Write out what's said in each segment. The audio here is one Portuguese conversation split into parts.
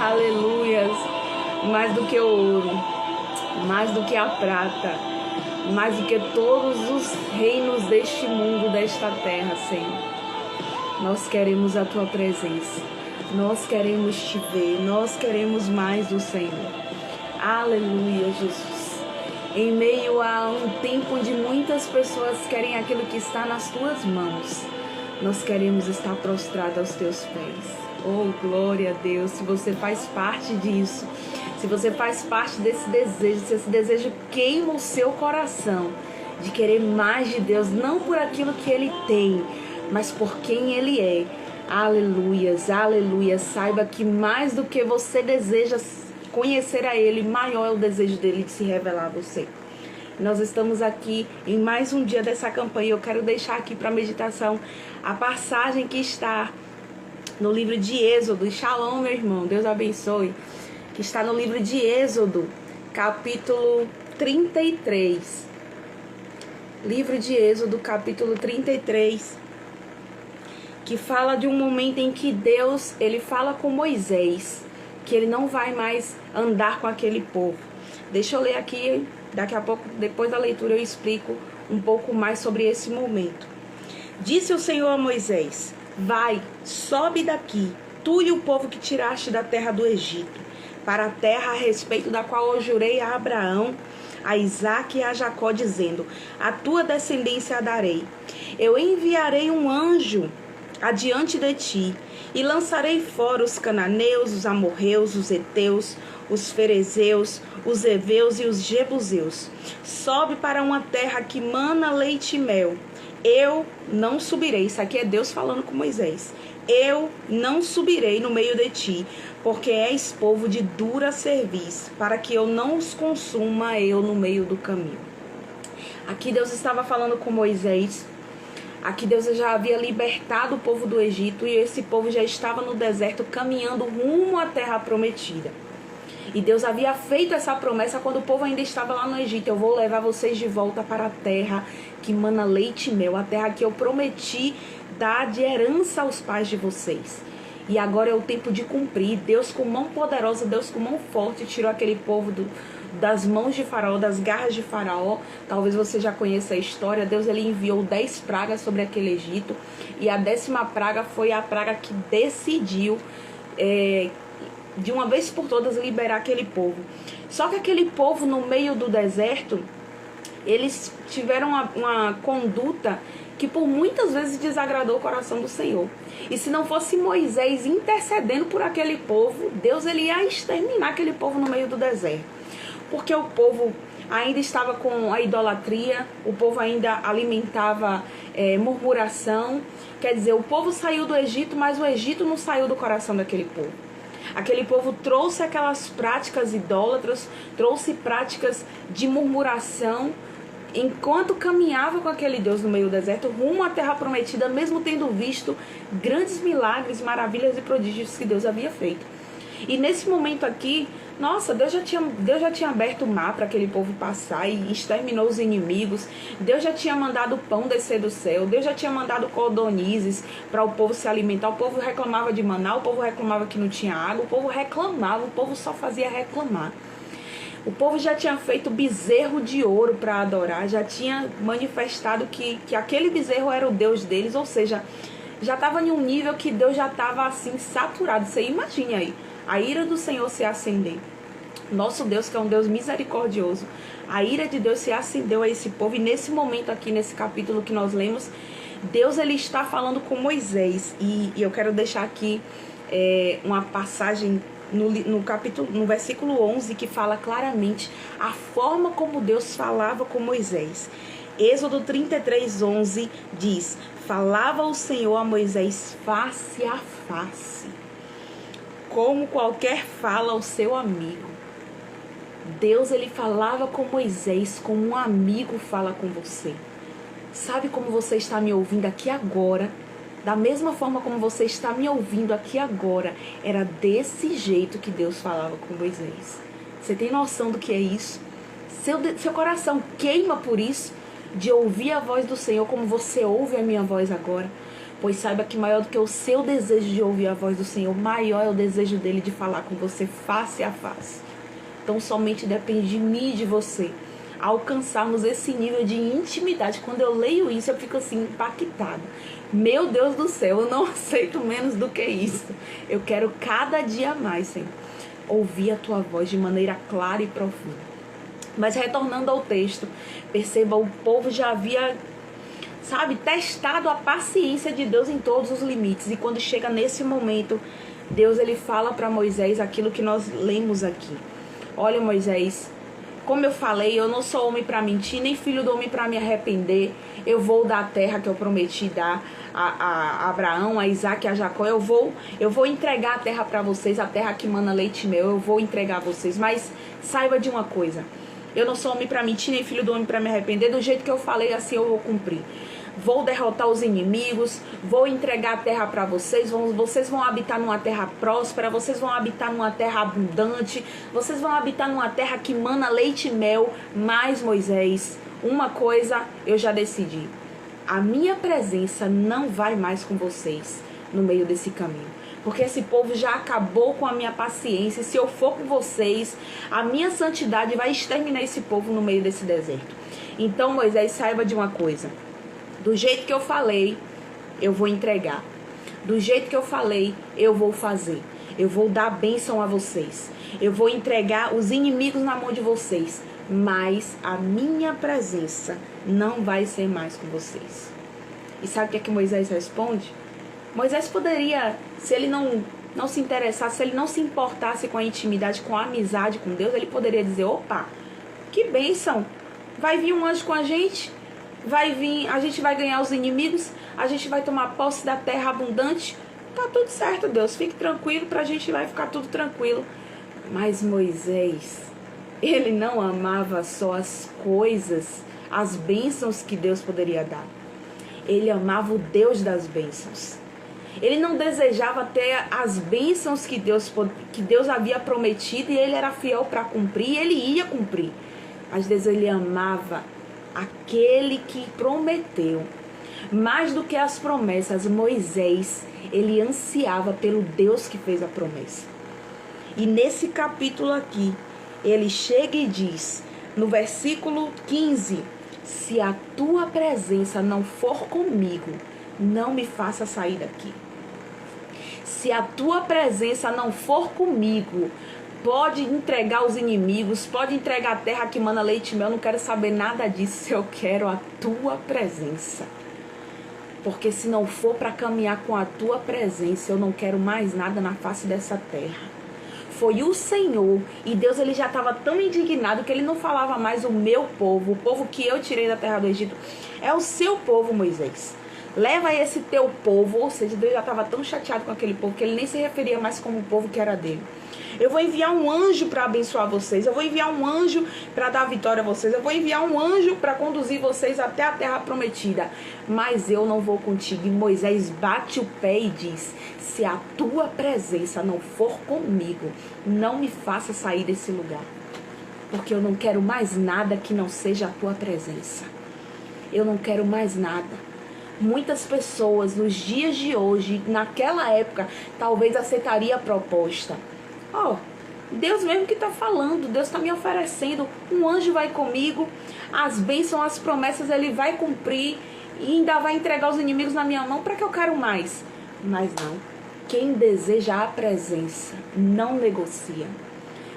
aleluias, mais do que o ouro, mais do que a prata, mais do que todos os reinos deste mundo, desta terra, Senhor. Nós queremos a Tua presença, nós queremos Te ver, nós queremos mais do Senhor. Aleluia, Jesus. Em meio a um tempo onde muitas pessoas querem aquilo que está nas Tuas mãos, nós queremos estar prostrados aos Teus pés. Oh, glória a Deus, se você faz parte disso, se você faz parte desse desejo, se esse desejo queima o seu coração, de querer mais de Deus, não por aquilo que Ele tem, mas por quem Ele é. Aleluias, aleluia. Saiba que mais do que você deseja conhecer a Ele, maior é o desejo dEle de se revelar a você. Nós estamos aqui em mais um dia dessa campanha. Eu quero deixar aqui para meditação a passagem que está no livro de Êxodo. Shalom, meu irmão, Deus abençoe. Que está no livro de Êxodo, capítulo 33. Livro de Êxodo, capítulo 33. Que fala de um momento em que Deus, ele fala com Moisés, que ele não vai mais andar com aquele povo. Deixa eu ler aqui, daqui a pouco, depois da leitura eu explico um pouco mais sobre esse momento. Disse o Senhor a Moisés: vai, sobe daqui, tu e o povo que tiraste da terra do Egito, para a terra a respeito da qual eu jurei a Abraão, a Isaque e a Jacó, dizendo: a tua descendência a darei. Eu enviarei um anjo adiante de ti, e lançarei fora os cananeus, os amorreus, os heteus, os ferezeus, os heveus e os jebuseus. Sobe para uma terra que mana leite e mel. Eu não subirei, isso aqui é Deus falando com Moisés. Eu não subirei no meio de ti, porque és povo de dura cerviz, para que eu não os consuma eu no meio do caminho. Aqui Deus estava falando com Moisés. Aqui Deus já havia libertado o povo do Egito e esse povo já estava no deserto caminhando rumo à terra prometida. E Deus havia feito essa promessa quando o povo ainda estava lá no Egito: eu vou levar vocês de volta para a terra que mana leite e mel, a terra que eu prometi dar de herança aos pais de vocês. E agora é o tempo de cumprir. Deus com mão poderosa, Deus com mão forte, tirou aquele povo das mãos de Faraó, das garras de Faraó. Talvez você já conheça a história. Deus, ele enviou 10 pragas sobre aquele Egito, e a 10ª praga foi a praga que decidiu de uma vez por todas liberar aquele povo. Só que aquele povo no meio do deserto, eles tiveram uma conduta que por muitas vezes desagradou o coração do Senhor. E se não fosse Moisés intercedendo por aquele povo, Deus, ele ia exterminar aquele povo no meio do deserto. Porque o povo ainda estava com a idolatria, o povo ainda alimentava murmuração. Quer dizer, o povo saiu do Egito, mas o Egito não saiu do coração daquele povo. Aquele povo trouxe aquelas práticas idólatras, trouxe práticas de murmuração, enquanto caminhava com aquele Deus no meio do deserto, rumo à terra prometida, mesmo tendo visto grandes milagres, maravilhas e prodígios que Deus havia feito. E nesse momento aqui, nossa, Deus já tinha aberto o mar para aquele povo passar e exterminou os inimigos. Deus já tinha mandado o pão descer do céu. Deus já tinha mandado codornizes para o povo se alimentar. O povo reclamava de maná, o povo reclamava que não tinha água, o povo reclamava, o povo só fazia reclamar. O povo já tinha feito bezerro de ouro para adorar, já tinha manifestado que aquele bezerro era o Deus deles, ou seja, já estava em um nível que Deus já estava assim saturado. Você imagine aí, a ira do Senhor se acender. Nosso Deus, que é um Deus misericordioso, a ira de Deus se acendeu a esse povo. E nesse momento aqui, nesse capítulo que nós lemos, Deus, ele está falando com Moisés. E eu quero deixar aqui uma passagem no versículo 11, que fala claramente a forma como Deus falava com Moisés. Êxodo 33:11 diz: falava o Senhor a Moisés face a face, como qualquer fala ao seu amigo. Deus, ele falava com Moisés como um amigo fala com você. Sabe como você está me ouvindo aqui agora? Da mesma forma como você está me ouvindo aqui agora, era desse jeito que Deus falava com Moisés. Você tem noção do que é isso? Seu coração queima por isso, de ouvir a voz do Senhor como você ouve a minha voz agora. Pois saiba que maior do que o seu desejo de ouvir a voz do Senhor, maior é o desejo dele de falar com você face a face. Então somente depende de mim e de você alcançarmos esse nível de intimidade. Quando eu leio isso, eu fico assim, impactada. Meu Deus do céu, eu não aceito menos do que isso. Eu quero cada dia mais, Senhor, ouvir a tua voz de maneira clara e profunda. Mas retornando ao texto, perceba, o povo já havia, testado a paciência de Deus em todos os limites. E quando chega nesse momento, Deus ele fala para Moisés aquilo que nós lemos aqui. Olha, Moisés, como eu falei, eu não sou homem para mentir, nem filho do homem para me arrepender. Eu vou dar a terra que eu prometi dar a Abraão, a Isaac e a Jacó. Eu vou entregar a terra para vocês, a terra que mana leite e mel. Eu vou entregar a vocês. Mas saiba de uma coisa: eu não sou homem para mentir, nem filho do homem para me arrepender. Do jeito que eu falei, assim eu vou cumprir. Vou derrotar os inimigos, vou entregar a terra para vocês. Vocês vão habitar numa terra próspera, vocês vão habitar numa terra abundante, vocês vão habitar numa terra que mana leite e mel. Mas, Moisés, uma coisa eu já decidi: a minha presença não vai mais com vocês no meio desse caminho. Porque esse povo já acabou com a minha paciência. Se eu for com vocês, a minha santidade vai exterminar esse povo no meio desse deserto. Então, Moisés, saiba de uma coisa: do jeito que eu falei, eu vou entregar. Do jeito que eu falei, eu vou fazer. Eu vou dar bênção a vocês. Eu vou entregar os inimigos na mão de vocês. Mas a minha presença não vai ser mais com vocês. E sabe o que é que Moisés responde? Moisés poderia, se ele não se interessasse, se ele não se importasse com a intimidade, com a amizade com Deus, ele poderia dizer: opa, que bênção, vai vir um anjo com a gente, a gente vai ganhar os inimigos, a gente vai tomar posse da terra abundante, tá tudo certo, Deus, fique tranquilo, pra gente vai ficar tudo tranquilo. Mas Moisés, ele não amava só as coisas, as bênçãos que Deus poderia dar. Ele amava o Deus das bênçãos. Ele não desejava ter as bênçãos que Deus havia prometido, e ele era fiel para cumprir, e ele ia cumprir. Às vezes ele amava aquele que prometeu. Mais do que as promessas, Moisés, ele ansiava pelo Deus que fez a promessa. E nesse capítulo aqui, ele chega e diz, no versículo 15: se a tua presença não for comigo, não me faça sair daqui. Se a tua presença não for comigo, pode entregar os inimigos, pode entregar a terra que mana leite e mel, eu não quero saber nada disso, eu quero a tua presença. Porque se não for para caminhar com a tua presença, eu não quero mais nada na face dessa terra. Foi o Senhor, e Deus ele já estava tão indignado que ele não falava mais o meu povo, o povo que eu tirei da terra do Egito. É o seu povo, Moisés. Leva esse teu povo, ou seja, Deus já estava tão chateado com aquele povo que ele nem se referia mais como o povo que era dele. Eu vou enviar um anjo para abençoar vocês, eu vou enviar um anjo para dar vitória a vocês, eu vou enviar um anjo para conduzir vocês até a terra prometida, mas eu não vou contigo. E Moisés bate o pé e diz: se a tua presença não for comigo, não me faça sair desse lugar, porque eu não quero mais nada que não seja a tua presença. Eu não quero mais nada. Muitas pessoas nos dias de hoje, naquela época, talvez aceitaria a proposta. Deus mesmo que está falando, Deus está me oferecendo, um anjo vai comigo, as bênçãos, as promessas ele vai cumprir e ainda vai entregar os inimigos na minha mão, para que eu quero mais? Mas não, quem deseja a presença não negocia,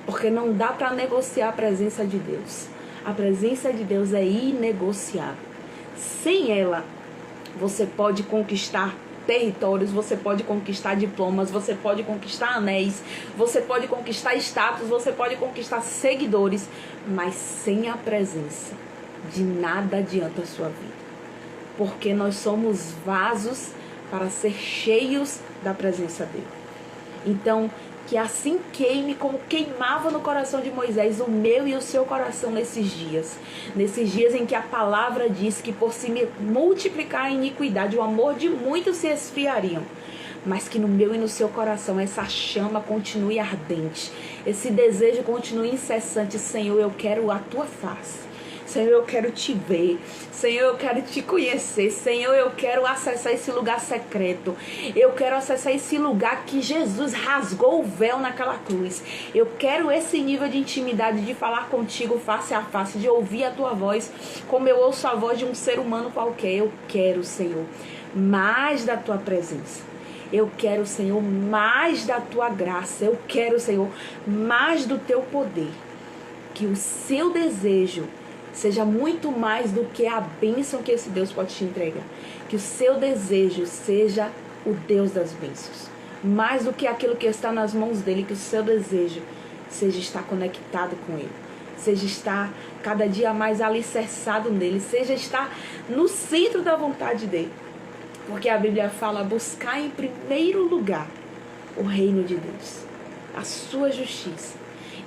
porque não dá para negociar a presença de Deus. A presença de Deus é inegociável. Sem ela, você pode conquistar territórios, você pode conquistar diplomas, você pode conquistar anéis, você pode conquistar status, você pode conquistar seguidores, mas sem a presença, de nada adianta a sua vida. Porque nós somos vasos para ser cheios da presença dele. Então, que assim queime como queimava no coração de Moisés o meu e o seu coração nesses dias em que a palavra diz que por se multiplicar a iniquidade, o amor de muitos se esfriariam, mas que no meu e no seu coração essa chama continue ardente, esse desejo continue incessante. Senhor, eu quero a tua face. Senhor, eu quero te ver. Senhor, eu quero te conhecer. Senhor, eu quero acessar esse lugar secreto. Eu quero acessar esse lugar que Jesus rasgou o véu naquela cruz. Eu quero esse nível de intimidade, de falar contigo face a face, de ouvir a tua voz, como eu ouço a voz de um ser humano qualquer. Eu quero, Senhor, mais da tua presença. Eu quero, Senhor, mais da tua graça. Eu quero, Senhor, mais do teu poder. Que o seu desejo seja muito mais do que a bênção que esse Deus pode te entregar. Que o seu desejo seja o Deus das bênçãos. Mais do que aquilo que está nas mãos dele. Que o seu desejo seja estar conectado com ele. Seja estar cada dia mais alicerçado nele. Seja estar no centro da vontade dele. Porque a Bíblia fala: buscar em primeiro lugar o reino de Deus, a sua justiça.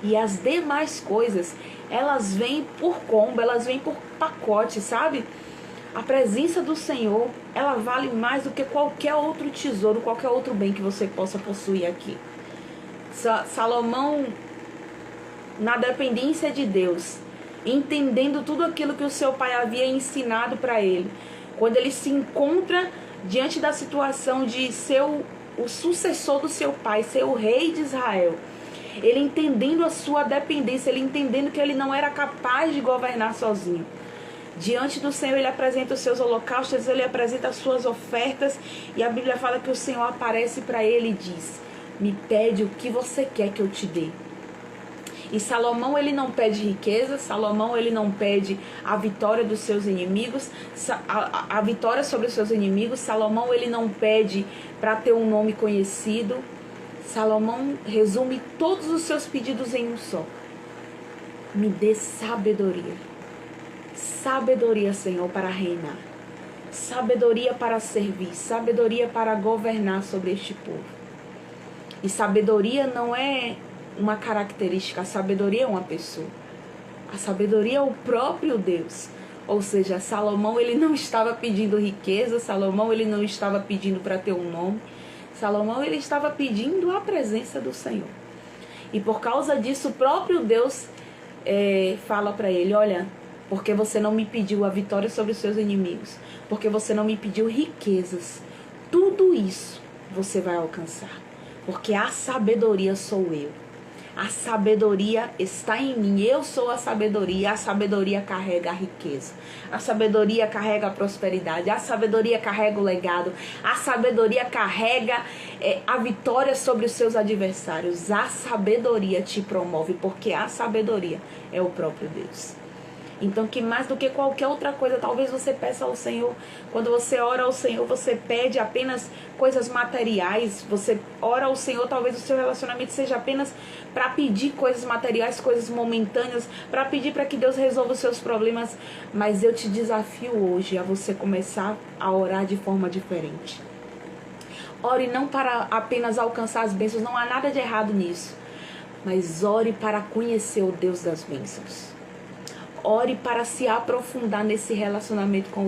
E as demais coisas, elas vêm por combo, elas vêm por pacote, sabe? A presença do Senhor, ela vale mais do que qualquer outro tesouro, qualquer outro bem que você possa possuir aqui. Salomão, na dependência de Deus, entendendo tudo aquilo que o seu pai havia ensinado para ele, quando ele se encontra diante da situação de ser o sucessor do seu pai, ser o rei de Israel, ele entendendo a sua dependência, ele entendendo que ele não era capaz de governar sozinho. Diante do Senhor, ele apresenta os seus holocaustos, ele apresenta as suas ofertas, e a Bíblia fala que o Senhor aparece para ele e diz: me pede o que você quer que eu te dê. E Salomão, ele não pede riqueza, Salomão, ele não pede a vitória dos seus inimigos, a vitória sobre os seus inimigos. Salomão, ele não pede para ter um nome conhecido. Salomão resume todos os seus pedidos em um só: me dê sabedoria. Sabedoria, Senhor, para reinar. Sabedoria para servir. Sabedoria para governar sobre este povo. E sabedoria não é uma característica, a sabedoria é uma pessoa. A sabedoria é o próprio Deus. Ou seja, Salomão, ele não estava pedindo riqueza, Salomão, ele não estava pedindo para ter um nome. Salomão, ele estava pedindo a presença do Senhor. E por causa disso, o próprio Deus fala para ele: olha, porque você não me pediu a vitória sobre os seus inimigos, porque você não me pediu riquezas, tudo isso você vai alcançar. Porque a sabedoria sou eu. A sabedoria está em mim. Eu sou a sabedoria. A sabedoria carrega a riqueza. A sabedoria carrega a prosperidade. A sabedoria carrega o legado. A sabedoria carrega a vitória sobre os seus adversários. A sabedoria te promove, porque a sabedoria é o próprio Deus. Então, que mais do que qualquer outra coisa, talvez você peça ao Senhor. Quando você ora ao Senhor, você pede apenas coisas materiais. Você ora ao Senhor, talvez o seu relacionamento seja apenas para pedir coisas materiais, coisas momentâneas, para pedir para que Deus resolva os seus problemas. Mas eu te desafio hoje a você começar a orar de forma diferente. Ore não para apenas alcançar as bênçãos, não há nada de errado nisso. Mas ore para conhecer o Deus das bênçãos. Ore para se aprofundar nesse relacionamento com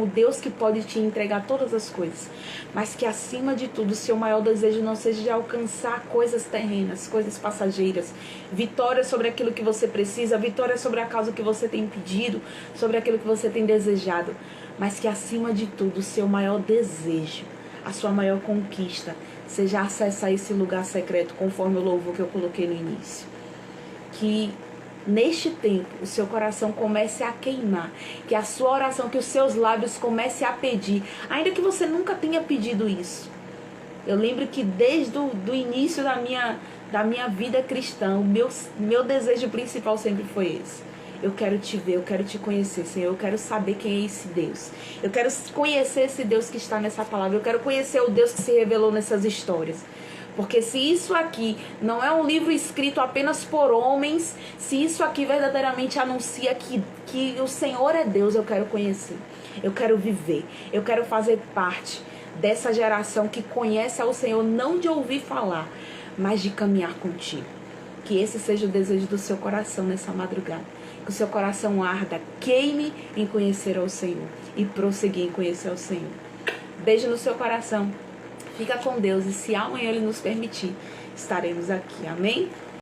o Deus que pode te entregar todas as coisas. Mas que acima de tudo, o seu maior desejo não seja de alcançar coisas terrenas, coisas passageiras. Vitória sobre aquilo que você precisa, vitória sobre a causa que você tem pedido, sobre aquilo que você tem desejado. Mas que acima de tudo, o seu maior desejo, a sua maior conquista, seja acessar esse lugar secreto, conforme o louvor que eu coloquei no início. Que neste tempo, o seu coração comece a queimar, que a sua oração, que os seus lábios comecem a pedir, ainda que você nunca tenha pedido isso. Eu lembro que desde o início da minha vida cristã, o meu desejo principal sempre foi esse. Eu quero te ver, eu quero te conhecer, Senhor, eu quero saber quem é esse Deus. Eu quero conhecer esse Deus que está nessa palavra, eu quero conhecer o Deus que se revelou nessas histórias. Porque se isso aqui não é um livro escrito apenas por homens, se isso aqui verdadeiramente anuncia que o Senhor é Deus, eu quero conhecer, eu quero viver, eu quero fazer parte dessa geração que conhece ao Senhor, não de ouvir falar, mas de caminhar contigo. Que esse seja o desejo do seu coração nessa madrugada. Que o seu coração arda, queime em conhecer ao Senhor e prosseguir em conhecer ao Senhor. Beijo no seu coração. Fica com Deus e se amanhã Ele nos permitir, estaremos aqui. Amém?